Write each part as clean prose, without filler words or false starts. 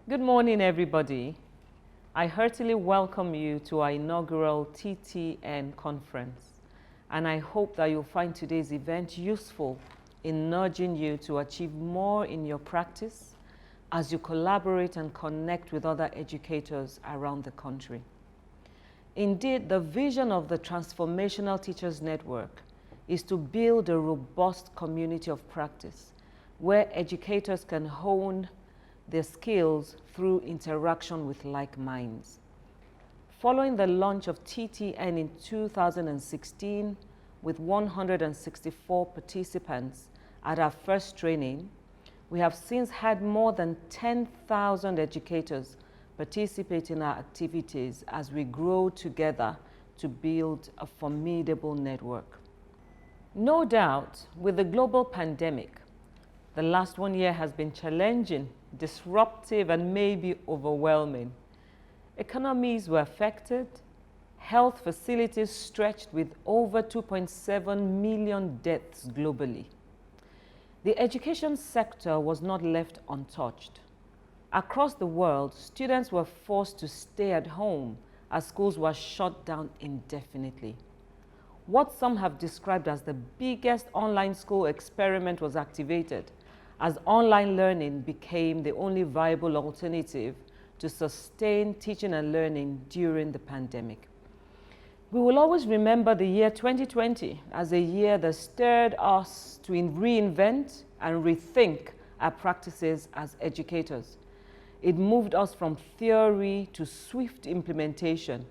Good morning, everybody. I heartily welcome you to our inaugural TTN conference, and I hope that you'll find today's event useful in nudging you to achieve more in your practice as you collaborate and connect with other educators around the country. Indeed, the vision of the Transformational Teachers Network is to build a robust community of practice where educators can hone their skills through interaction with like minds. Following the launch of TTN in 2016 with 164 participants at our first training, we have since had more than 10,000 educators participate in our activities as we grow together to build a formidable network. No doubt, with the global pandemic, the last 1 year has been challenging, disruptive, and maybe overwhelming. Economies were affected, health facilities stretched with over 2.7 million deaths globally. The education sector was not left untouched. Across the world, students were forced to stay at home as schools were shut down indefinitely. What some have described as the biggest online school experiment was activated as online learning became the only viable alternative to sustain teaching and learning during the pandemic. We will always remember the year 2020 as a year that stirred us to reinvent and rethink our practices as educators. It moved us from theory to swift implementation.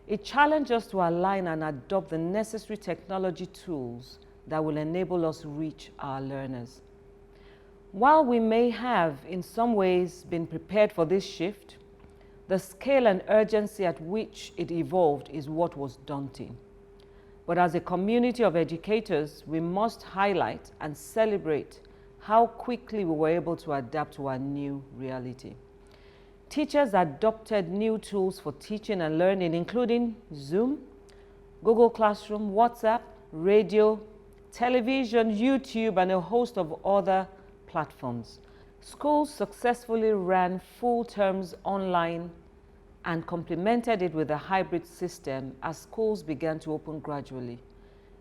It challenged us to align and adopt the necessary technology tools that will enable us to reach our learners. While we may have, in some ways, been prepared for this shift, the scale and urgency at which it evolved is what was daunting. But as a community of educators, we must highlight and celebrate how quickly we were able to adapt to our new reality. Teachers adopted new tools for teaching and learning, including Zoom, Google Classroom, WhatsApp, radio, television, YouTube, and a host of other platforms. Schools successfully ran full terms online and complemented it with a hybrid system as schools began to open gradually.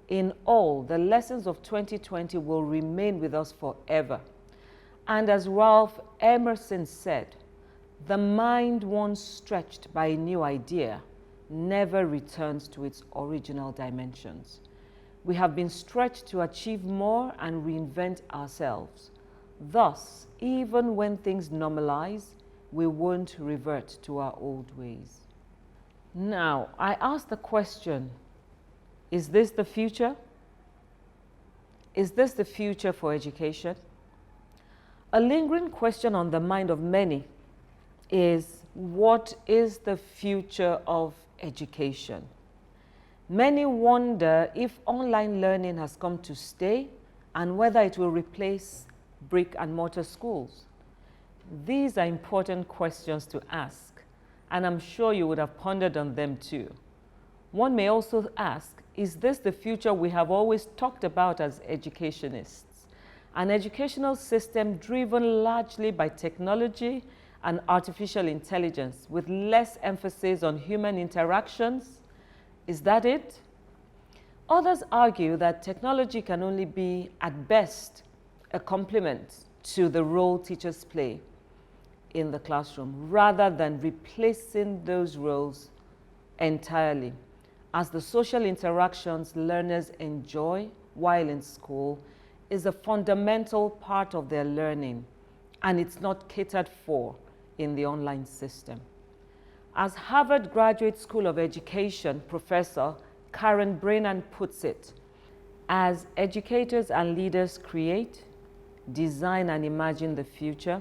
In all, the lessons of 2020 will remain with us forever. And as Ralph Emerson said, the mind once stretched by a new idea never returns to its original dimensions. We have been stretched to achieve more and reinvent ourselves. Thus, even when things normalize, we won't revert to our old ways. Now, I ask the question, is this the future? Is this the future for education? A lingering question on the mind of many is, what is the future of education? Many wonder if online learning has come to stay and whether it will replace brick and mortar schools. These are important questions to ask, and I'm sure you would have pondered on them too. One may also ask, is this the future we have always talked about as educationists? An educational system driven largely by technology and artificial intelligence with less emphasis on human interactions? Is that it? Others argue that technology can only be, at best, a complement to the role teachers play in the classroom, rather than replacing those roles entirely, as the social interactions learners enjoy while in school is a fundamental part of their learning, and it's not catered for in the online system. As Harvard Graduate School of Education professor Karen Brennan puts it, as educators and leaders create, design, and imagine the future,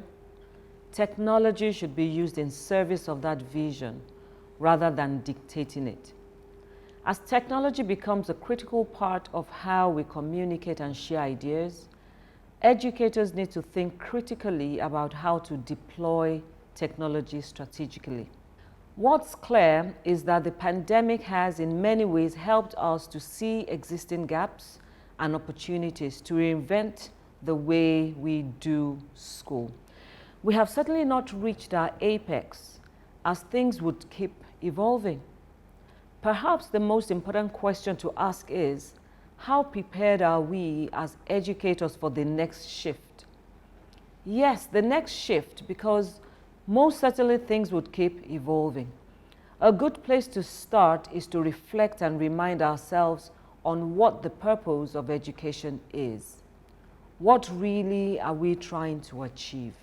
technology should be used in service of that vision rather than dictating it. As technology becomes a critical part of how we communicate and share ideas, educators need to think critically about how to deploy technology strategically. What's clear is that the pandemic has in many ways helped us to see existing gaps and opportunities to reinvent the way we do school. We have certainly not reached our apex, as things would keep evolving. Perhaps the most important question to ask is, how prepared are we as educators for the next shift? Yes, the next shift, because most certainly things would keep evolving. A good place to start is to reflect and remind ourselves on what the purpose of education is. What really are we trying to achieve?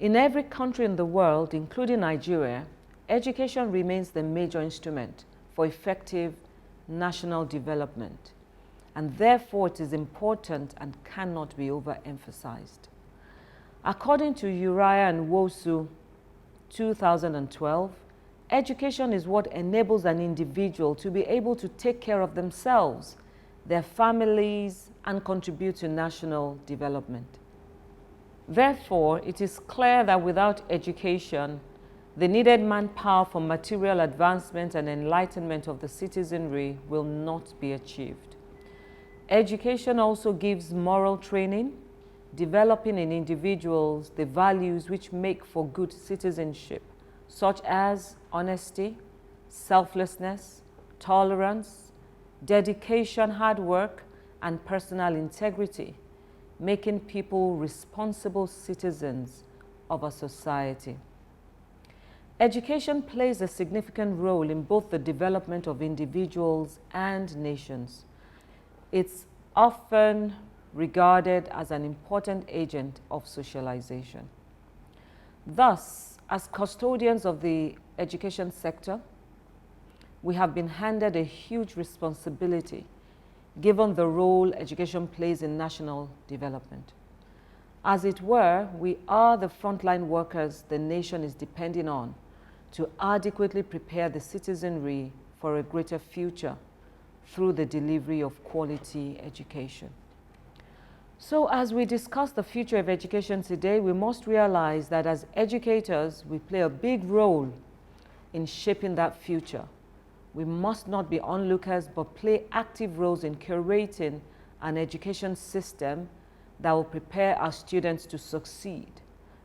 In every country in the world, including Nigeria, education remains the major instrument for effective national development, and therefore it is important and cannot be overemphasized. According to Uriah and Wosu, 2012, education is what enables an individual to be able to take care of themselves, their families, and contribute to national development. Therefore, it is clear that without education, the needed manpower for material advancement and enlightenment of the citizenry will not be achieved. Education also gives moral training, developing in individuals the values which make for good citizenship, such as honesty, selflessness, tolerance, dedication, hard work, and personal integrity, making people responsible citizens of a society. Education plays a significant role in both the development of individuals and nations. It's often regarded as an important agent of socialization. Thus, as custodians of the education sector, we have been handed a huge responsibility given the role education plays in national development. As it were, we are the frontline workers the nation is depending on to adequately prepare the citizenry for a greater future through the delivery of quality education. So as we discuss the future of education today, we must realize that as educators, we play a big role in shaping that future. We must not be onlookers, but play active roles in curating an education system that will prepare our students to succeed,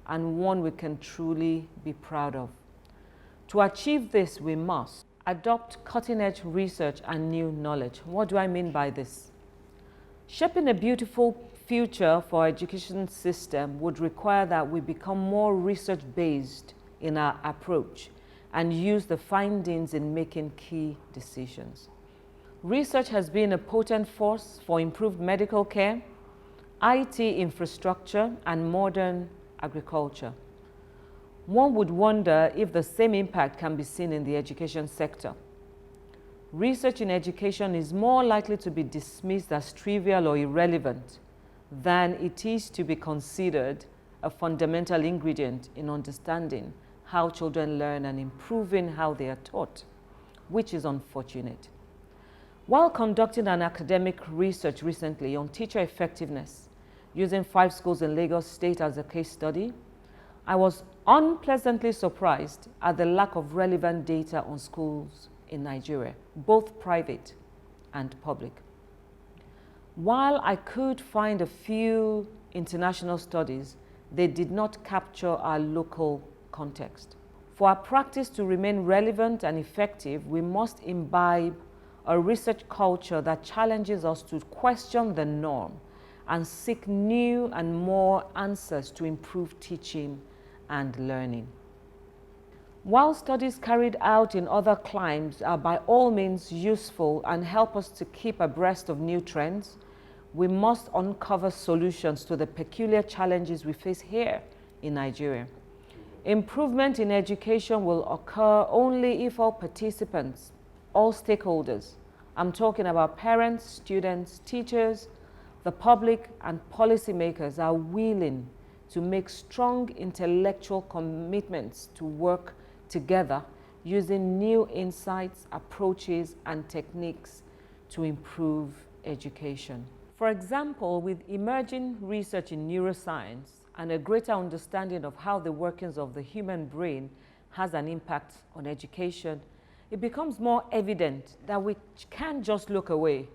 and one we can truly be proud of. To achieve this, we must adopt cutting-edge research and new knowledge. What do I mean by this? Shaping a beautiful future for our education system would require that we become more research-based in our approach and use the findings in making key decisions. Research has been a potent force for improved medical care, IT infrastructure, and modern agriculture. One would wonder if the same impact can be seen in the education sector. Research in education is more likely to be dismissed as trivial or irrelevant than it is to be considered a fundamental ingredient in understanding how children learn and improving how they are taught, which is unfortunate. While conducting an academic research recently on teacher effectiveness, using 5 schools in Lagos State as a case study, I was unpleasantly surprised at the lack of relevant data on schools in Nigeria, both private and public. While I could find a few international studies, they did not capture our local context. For our practice to remain relevant and effective, we must imbibe a research culture that challenges us to question the norm and seek new and more answers to improve teaching and learning. While studies carried out in other climes are by all means useful and help us to keep abreast of new trends, we must uncover solutions to the peculiar challenges we face here in Nigeria. Improvement in education will occur only if all participants, all stakeholders, I'm talking about parents, students, teachers, the public, and policymakers are willing to make strong intellectual commitments to work together using new insights, approaches, and techniques to improve education. For example, with emerging research in neuroscience and a greater understanding of how the workings of the human brain has an impact on education, it becomes more evident that we can't just look away,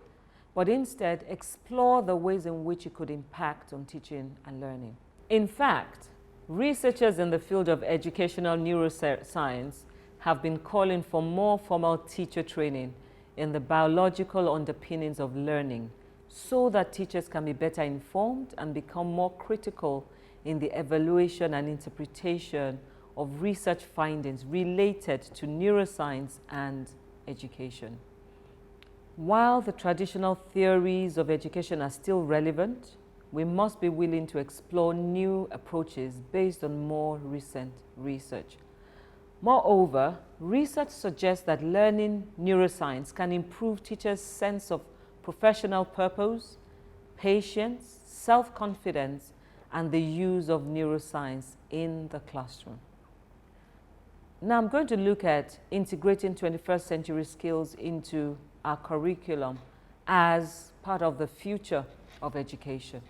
but instead explore the ways in which it could impact on teaching and learning. In fact, Researchers in the field of educational neuroscience have been calling for more formal teacher training in the biological underpinnings of learning so that teachers can be better informed and become more critical in the evaluation and interpretation of research findings related to neuroscience and education. While the traditional theories of education are still relevant, we must be willing to explore new approaches based on more recent research. Moreover, research suggests that learning neuroscience can improve teachers' sense of professional purpose, patience, self-confidence, and the use of neuroscience in the classroom. Now I'm going to look at integrating 21st century skills into our curriculum as part of the future of education.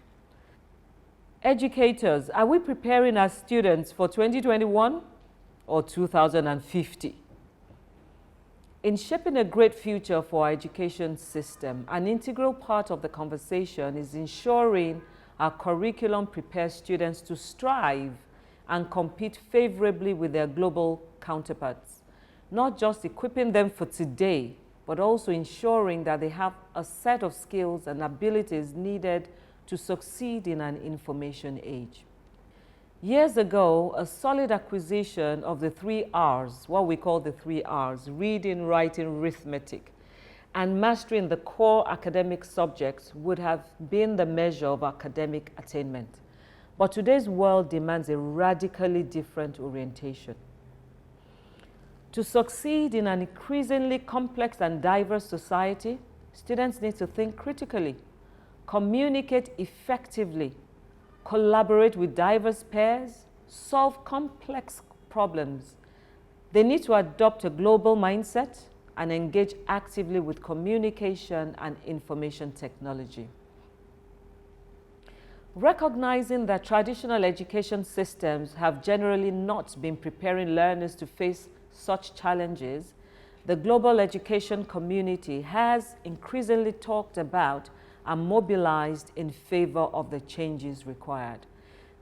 Educators, are we preparing our students for 2021 or 2050? In shaping a great future for our education system, an integral part of the conversation is ensuring our curriculum prepares students to strive and compete favorably with their global counterparts, not just equipping them for today, but also ensuring that they have a set of skills and abilities needed to succeed in an information age. Years ago, a solid acquisition of the 3 R's, what we call the 3 R's, reading, writing, arithmetic, and mastering the core academic subjects would have been the measure of academic attainment. But today's world demands a radically different orientation. To succeed in an increasingly complex and diverse society, students need to think critically, communicate effectively, collaborate with diverse peers, solve complex problems. They need to adopt a global mindset and engage actively with communication and information technology. Recognizing that traditional education systems have generally not been preparing learners to face such challenges, the global education community has increasingly talked about and mobilized in favor of the changes required.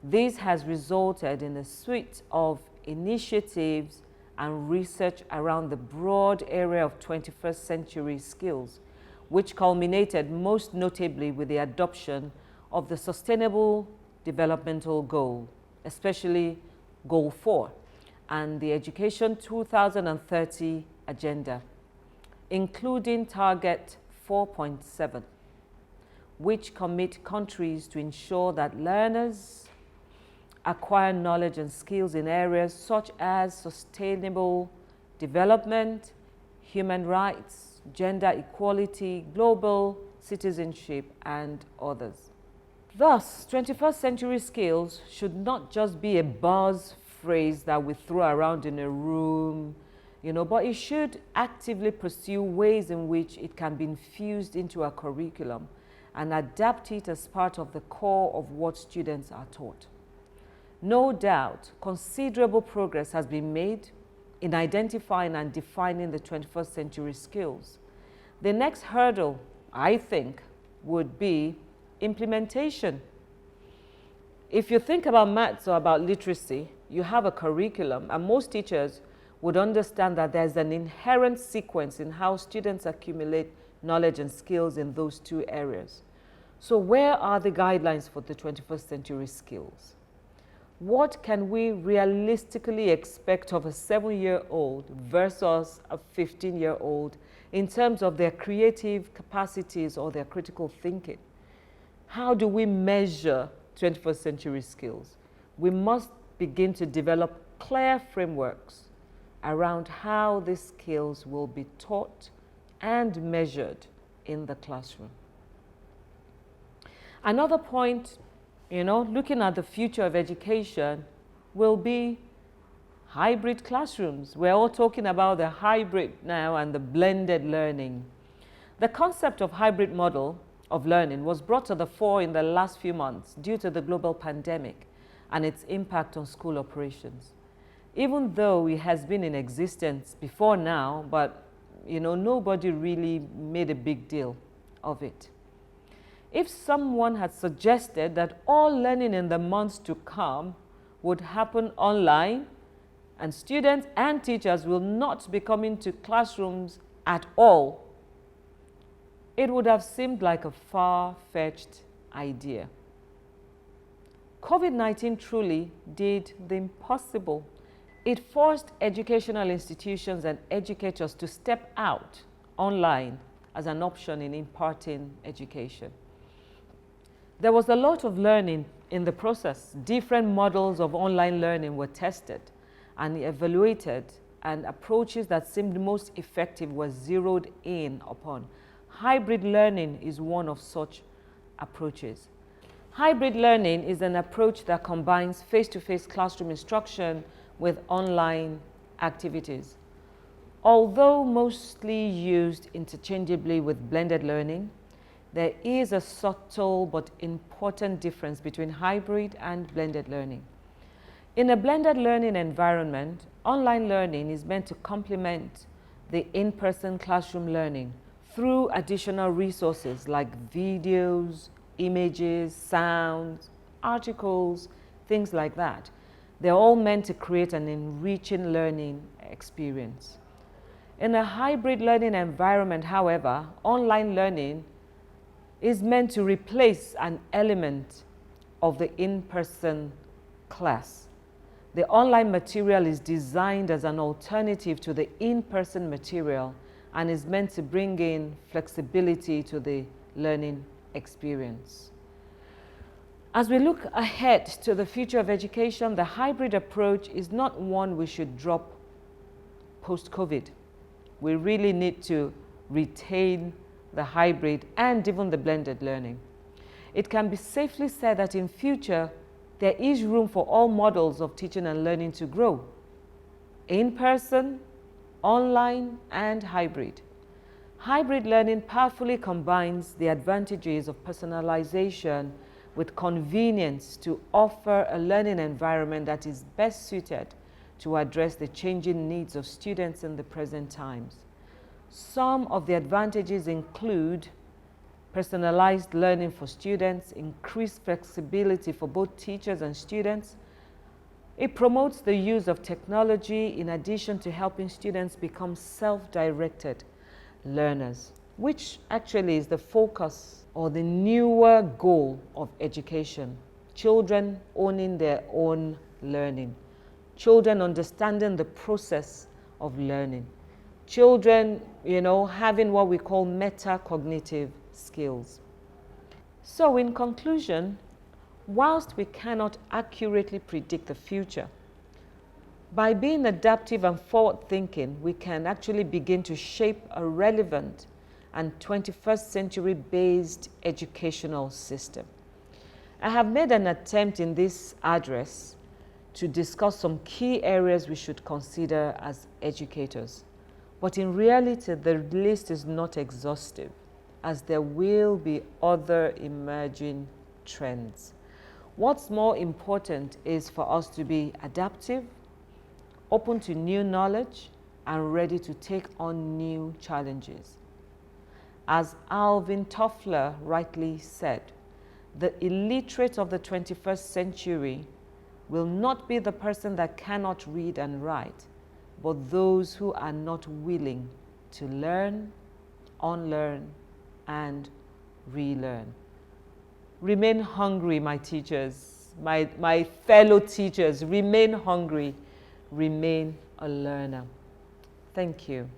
This has resulted in a suite of initiatives and research around the broad area of 21st century skills, which culminated most notably with the adoption of the Sustainable Developmental Goal, especially Goal 4, and the Education 2030 Agenda, including Target 4.7, which commit countries to ensure that learners acquire knowledge and skills in areas such as sustainable development, human rights, gender equality, global citizenship, and others. Thus, 21st century skills should not just be a buzz phrase that we throw around in a room, but it should actively pursue ways in which it can be infused into our curriculum and adapt it as part of the core of what students are taught. No doubt, considerable progress has been made in identifying and defining the 21st century skills. The next hurdle, I think, would be implementation. If you think about maths or about literacy, you have a curriculum, and most teachers would understand that there's an inherent sequence in how students accumulate knowledge and skills in those two areas. So where are the guidelines for the 21st century skills? What can we realistically expect of a 7-year-old versus a 15-year-old in terms of their creative capacities or their critical thinking? How do we measure 21st century skills? We must begin to develop clear frameworks around how these skills will be taught and measured in the classroom. Another point, looking at the future of education, will be hybrid classrooms. We're all talking about the hybrid now and the blended learning. The concept of hybrid model of learning was brought to the fore in the last few months due to the global pandemic and its impact on school operations. Even though it has been in existence before now, but nobody really made a big deal of it. If someone had suggested that all learning in the months to come would happen online, and students and teachers will not be coming to classrooms at all, it would have seemed like a far-fetched idea. COVID-19 truly did the impossible. It forced educational institutions and educators to step out online as an option in imparting education. There was a lot of learning in the process. Different models of online learning were tested and evaluated, and approaches that seemed most effective were zeroed in upon. Hybrid learning is one of such approaches. Hybrid learning is an approach that combines face-to-face classroom instruction with online activities. Although mostly used interchangeably with blended learning, there is a subtle but important difference between hybrid and blended learning. In a blended learning environment, online learning is meant to complement the in-person classroom learning through additional resources like videos, images, sounds, articles, things like that. They're all meant to create an enriching learning experience. In a hybrid learning environment, however, online learning is meant to replace an element of the in-person class. The online material is designed as an alternative to the in-person material and is meant to bring in flexibility to the learning experience. As we look ahead to the future of education, the hybrid approach is not one we should drop post-COVID. We really need to retain the hybrid and even the blended learning. It can be safely said that in future, there is room for all models of teaching and learning to grow: in person, online, and hybrid. Hybrid learning powerfully combines the advantages of personalization with convenience to offer a learning environment that is best suited to address the changing needs of students in the present times. Some of the advantages include personalized learning for students, increased flexibility for both teachers and students. It promotes the use of technology in addition to helping students become self-directed learners, which actually is the focus or the newer goal of education. Children owning their own learning. Children understanding the process of learning. Children, having what we call metacognitive skills. So in conclusion, whilst we cannot accurately predict the future, by being adaptive and forward-thinking, we can actually begin to shape a relevant and 21st century-based educational system. I have made an attempt in this address to discuss some key areas we should consider as educators. But in reality, the list is not exhaustive, as there will be other emerging trends. What's more important is for us to be adaptive, open to new knowledge, and ready to take on new challenges. As Alvin Toffler rightly said, the illiterate of the 21st century will not be the person that cannot read and write, but those who are not willing to learn, unlearn, and relearn. Remain hungry, my teachers, my fellow teachers. Remain hungry, remain a learner. Thank you.